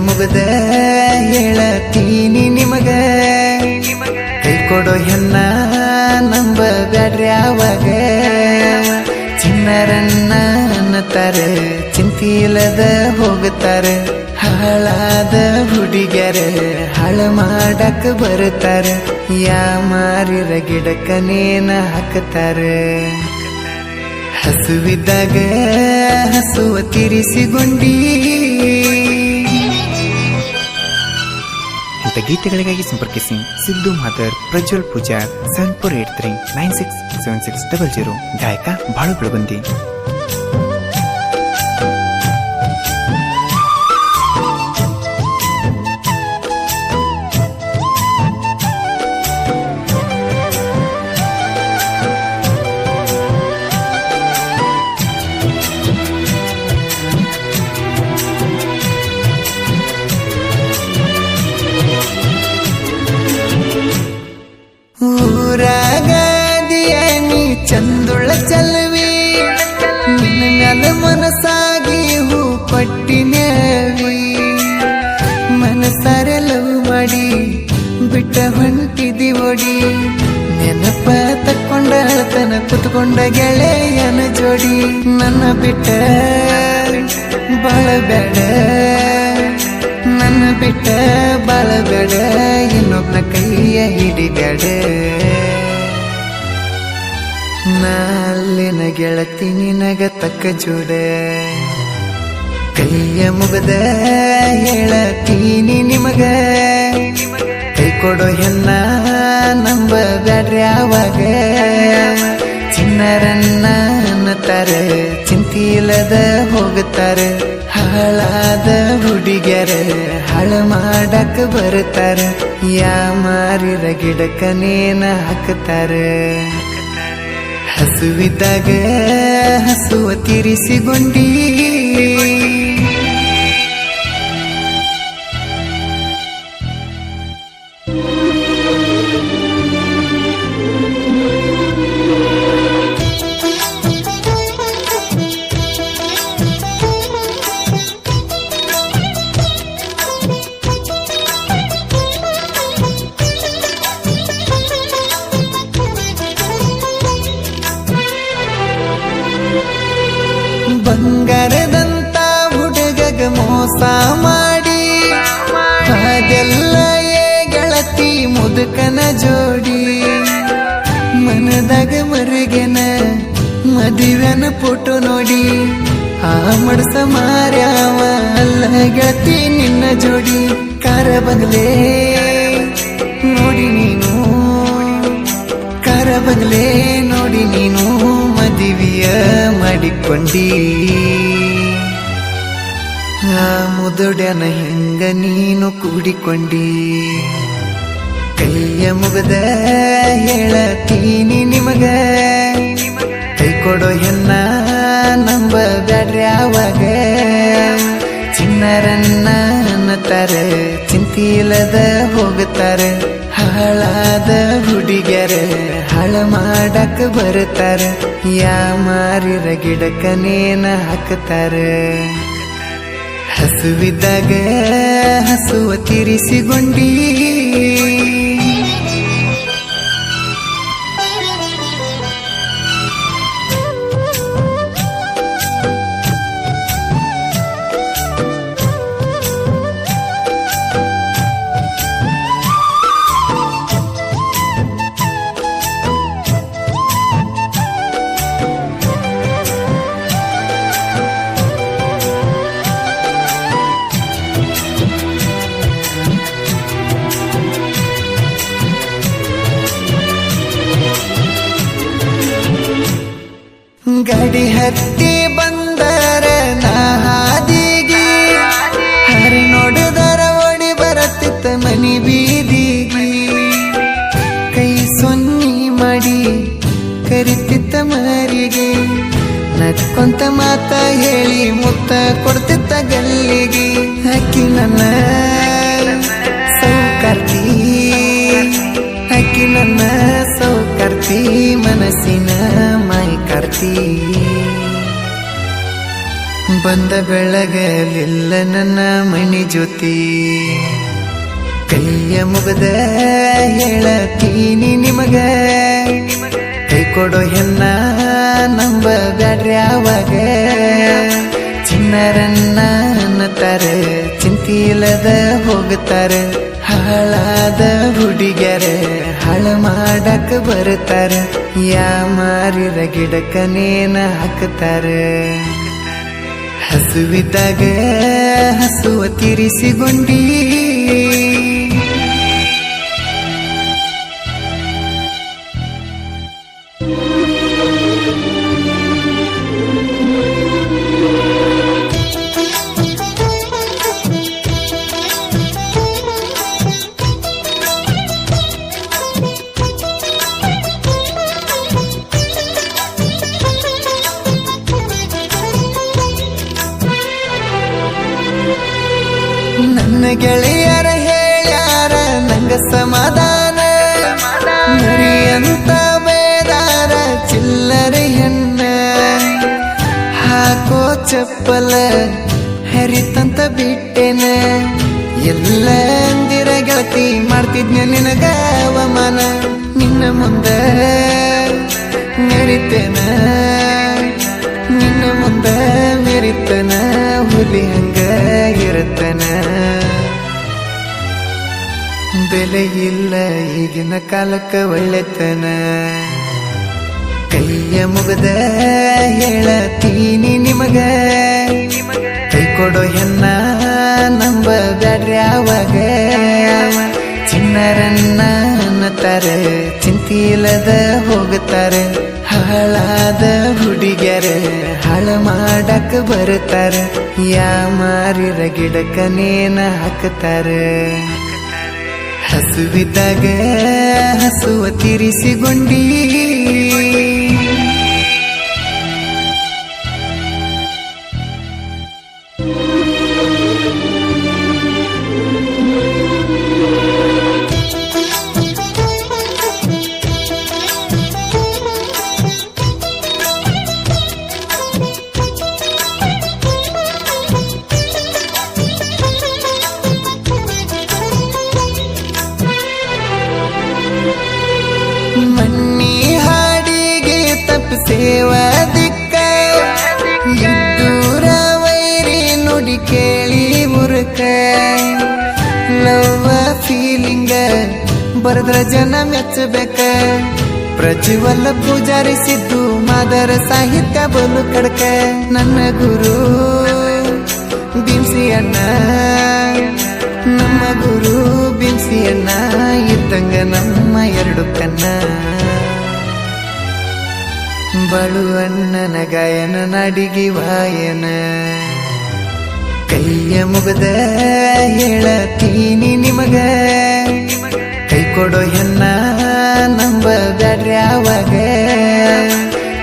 ಮುಗದ ಹೇಳತೀನಿ ನಿಮಗ, ಕೈ ಕೊಡೋ ಹೆಣ್ಣ ನಂಬ ಬ್ಯಾಡ್ರಿ ಅವಾಗ. ಚಿನ್ನರನ್ನ ಅನ್ನತಾರ ಚಿಂತಿಲ್ಲದ ಹೋಗುತ್ತಾರ, ಹಾಳಾದ ಹುಡುಗ್ಯಾರ ಹಾಳ ಮಾಡಕ್ ಬರ್ತಾರ. ಯಾ ಮಾರಿರ ಗಿಡಕ್ಕನೇನ ಹಾಕತಾರ, ಹಸುವಿದ್ದಾಗ ಹಸುವ ತಿರಿಸಿಗೊಂಡಿ. ಇಂಥ ಗೀತೆಗಳಿಗಾಗಿ ಸಂಪರ್ಕಿಸಿ ಸಿದ್ದು ಮಾದರ್, ಪ್ರಜ್ವಲ್ ಪೂಜಾರ್, 7483967600. ಗಾಯಕ ಬಾಳು ಬೆಳಗುಂದಿ. ಊರಾಗದಿಯನಿ ಚಂದುಳ ಚಲ್ವಿ, ನಿನ್ನ ಮನಸ್ಸಾಗಿ ಹೂ ಪಟ್ಟಿನವಿ. ಮನಸಾರೆ ಲವ್ ಮಾಡಿ ಬಿಟ್ಟ ಹೊಂಟಿದಿ ಓಡಿ, ನೆನಪ ತಕ್ಕೊಂಡ ಅಳತನ ಕುತ್ಕೊಂಡ ಗೆಳೆಯನ ಜೋಡಿ. ನನ್ನ ಬಿಟ್ಟ ಬಾಳಬೇಡ, ನನ್ನ ಬಿಟ್ಟ ಬಾಳಬೇಡ, ಇನ್ನೊಬ್ಬನ ಕೈಯ ಹಿಡಿಬೇಡ. ನಾಲಿನ ಗೆಳತಿ ನಿನಗ ತಕ್ಕ ಜೋಡ, ಕೈಯ ಮುಗದ ಹೇಳತೀನಿ ನಿಮಗ, ಕೈ ಕೊಡೋ ಹೆಣ್ಣ ನಂಬ ಬ್ಯಾಡ್ರಿ ಅವಾಗ. ಚಿನ್ನರನ್ನ ಅನ್ನತಾರ ಚಿಂತಿಲ್ಲದ ಹೋಗುತ್ತಾರ, ಹಾಳಾದ ಹುಡುಗ್ಯಾರ ಹಾಳ ಮಾಡಕ್ ಬರ್ತಾರ. ಯಾ ಮಾರಿರ ಗಿಡಕ್ಕನೇನ ಹಾಕತಾರ, ಹಸುವಿದ್ದಾಗ ಹಸುವ ತಿರಿಸಿಗೊಂಡಿ. ಬಂಗಾರದಂತ ಹುಡುಗಗ ಮೋಸ ಮಾಡಿ, ಅದೆಲ್ಲ ಗೆಳತಿ ಮುದುಕನ ಜೋಡಿ. ಮನದಾಗ ಮರುಗೆನ ಮದುವೆನ ಫೋಟೋ ನೋಡಿ, ಆ ಮಡ್ಸ ಮಾರ್ಯಾವ ಅಲ್ಲ ಗೆಳತಿ ನಿನ್ನ ಜೋಡಿ. ಕಾರ ಬಂಗ್ಲೆ ನೋಡಿ ನೀನು, ಕಾರ ಬಂಗ್ಲೆ ನೋಡಿ ನೀನು ಮದುವೆಯ ಮಾಡಿಕೊಂಡಿ. ಆ ಮುದುಡನ ಹೆಂಗ ನೀನು ಕೂಡಿಕೊಂಡಿ. ಕೈಯ ಮುಗದ ಹೇಳತೀನಿ ನಿಮಗ, ಕೈ ಕೊಡೋ ಹೆಣ್ಣ ನಂಬ ಬ್ಯಾಡ್ರಿ ಅವಾಗ. ಚಿನ್ನರನ್ನ ಅನ್ನತಾರ ಚಿಂತಿಲ್ಲದ ಹೋಗುತ್ತಾರ, ಹಾಳಾದ ಹುಡುಗ್ಯಾರ ಹಾಳ ಮಾಡಕ್ ಬರ್ತಾರ. ಯಾ ಮಾರಿರ ಗಿಡಕ್ಕನೇನ ಹಾಕತಾರ, ಹಸುವಿದ್ದಾಗ ಹಸುವ ತಿರಿಸಿಗೊಂಡಿ. ಗಾಡಿ ಹತ್ತಿ ಬಂದರ ನಾ ಹಾದಿಗೆ, ಹರಿ ನೋಡಿದರ ಓಡಿ ಬರತ್ತಿತ್ತ ಮನಿ ಬೀದಿಗೆ. ಕೈ ಸೊನ್ನಿ ಮಾಡಿ ಕರಿತಿತ್ತ ಮರಿಗೆ, ನಕ್ಕೊಂತ ಮಾತ ಹೇಳಿ ಮುತ್ತ ಕೊಡ್ತಿತ್ತ ಗಲ್ಲಿಗೆ. ಅಕ್ಕಿ ನನ್ನ ಸೌಕರ್ತಿ, ಅಕ್ಕಿ ನನ್ನ ಸೌಕರ್ತಿ, ಮನಸ್ಸಿನ ಮೈ ಕರ್ತಿ. ಬಂದ ಬೆಳಗಲಿಲ್ಲ ನನ್ನ ಮಣಿ ಜ್ಯೋತಿ ಕೈಯ ಮುಗದ ಹೇಳತೀನಿ ನಿಮಗ ಕೈ ಕೊಡೋ ಹೆಣ್ಣ ನಂಬ ಬ್ಯಾಡ್ರಿ ಯಾವಾಗ ಚಿನ್ನರನ್ನ ಅನ್ನತಾರೆ ಚಿಂತಿಲ್ಲದ ಹೋಗುತ್ತಾರೆ ಹಾಳಾದ ಹುಡುಗ್ಯಾರ ಹಾಳ ಮಾಡಕ ಬರ್ತಾರ ಯಾ ಮಾರಿರ ಗಿಡಕ ನೇನ ಹಾಕ್ತಾರ ಹಸುವಿದ್ದಾಗ ಹಸುವ ತೀರಿಸಿಗೊಂಡಿ ನನ್ನ ಗೆಳೆಯರ ಹೇಳ್ಯಾರ ನಂಗ ಸಮಾಧಾನ ಮರಿಯಂತ ಬೇದಾರ ಚಿಲ್ಲರೆ ಹೆಣ್ಣ ಹಾಕೋ ಚಪ್ಪಲ ಹರಿತಂತ ಬಿಟ್ಟೆನ ಎಲ್ಲ ಅಂದಿರ ಗೆಳತಿ ಮಾಡ್ತಿದ್ನ ನಿನಗ ಅವಮಾನ ನಿನ್ನ ಮುಂದ ಮೆರಿತೇನ ನಿನ್ನ ಮುಂದ ಮೆರಿತನ ಹುಲಿ ಹಂಗ ಇರುತ್ತನ ಬೆಲೆ ಇಲ್ಲ ಈಗಿನ ಕಾಲಕ್ಕ ಒಳ್ಳೆತನ ಕೈಯ ಮುಗದ ಹೇಳತೀನಿ ನಿಮಗ ಕೈ ಕೊಡೋ ಹೆಣ್ಣ ನಂಬ ಬ್ಯಾಡ್ರಿ ಯಾವಾಗ ಚಿನ್ನರನ್ನ ಅನ್ನತಾರೆ ಚಿಂತಿಲ್ಲದ ಹೋಗುತ್ತಾರೆ ಹಾಳಾದ ಹುಡುಗ್ಯಾರ ಹಾಳ ಮಾಡಕ ಬರ್ತಾರ ಯಾ ಮಾರಿರ ಗಿಡಕ ನೇನ ಹಾಕ್ತಾರ ಹಸುವಿದ್ದಾಗ ಹಸುವ ತೀರಿಸಿಗೊಂಡಿ ಮಣ್ಣಿ ಹಾಡಿಗೆ ತಪ್ಪಿಸೇವ ದಿಕ್ಕ ಇದ್ದೂರ ವೈರಿ ನುಡಿ ಕೇಳಿ ಮುರುಕ ಲವ್ವ ಫೀಲಿಂಗ ಬರದ್ರ ಜನ ಮೆಚ್ಚಬೇಕ ಪ್ರಜ್ವಲ್ಲ ಪೂಜಾರಿಸಿದ್ದು ಮಾದರ ಸಾಹಿತ್ಯ ಬಲು ಕಡಕ ನನ್ನ ಗುರು ಬಿಂಸಿ ಅಣ್ಣ ನಮ್ಮ ಗುರು ಬಿಂಸಿ ಅಣ್ಣ ಇದ್ದಂಗ ನಮ್ಮ ಎರಡು ಕಣ್ಣ ಬಳು ಅಣ್ಣನ ಗಾಯನ ನಾಡಿಗೆ ವಾಯನ ಕೈಯ ಮುಗದ ಹೇಳತೀನಿ ನಿಮಗ ಕೈ ಕೊಡೋ ಹೆಣ್ಣ ನಂಬ ಬ್ಯಾಡ್ರಿ ಯಾವಾಗ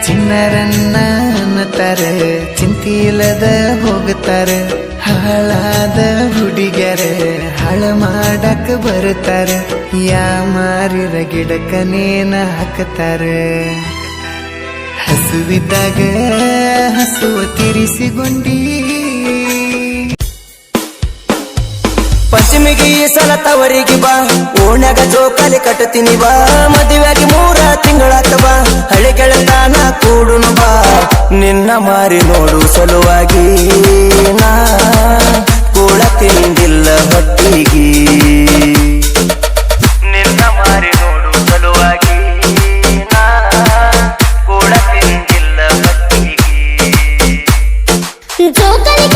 ಚಿನ್ನರನ್ನ ಅನ್ನತಾರೆ ಚಿಂತಿಲ್ಲದ ಹೋಗುತ್ತಾರೆ ಹಾಳಾದ ಹುಡುಗ್ಯಾರ ಹಾಳ ಮಾಡಕ ಬರ್ತಾರ ಯಾ ಮಾರಿರ ಗಿಡಕ ನೇನ ಹಾಕ್ತಾರ ಹಸುವಿದ್ದಾಗ ಹಸುವ ತೀರಿಸಿಗೊಂಡಿ ಪಶ್ಚಿಮಿಗೆ ಈ ಸಲ ತವರಿಗೆ ಬಾ ಓಣ್ಯಾಗ ಜೋಕಾಲಿ ಕಟ್ಟತೀನಿ ಬಾ ಮದುವೆಯಾಗಿ 3 ತಿಂಗಳಾತ ಬಾ ಹಳೆ ಗೆಳತಾನ ಕೂಡುನು ಬಾ ನಿನ್ನ ಮಾರಿ ನೋಡು ಸಲುವಾಗಿ ನಾ ಕೂಳ ತಿಂದಿಲ್ಲ ಹೊಟ್ಟಿಗೆ ನಿನ್ನ ಮಾರಿ ನೋಡು ಸಲುವಾಗಿ ನಾ ಕೂಳ ತಿಂದಿಲ್ಲ ಹೊಟ್ಟಿಗೆ ಜೋಕಾಲಿ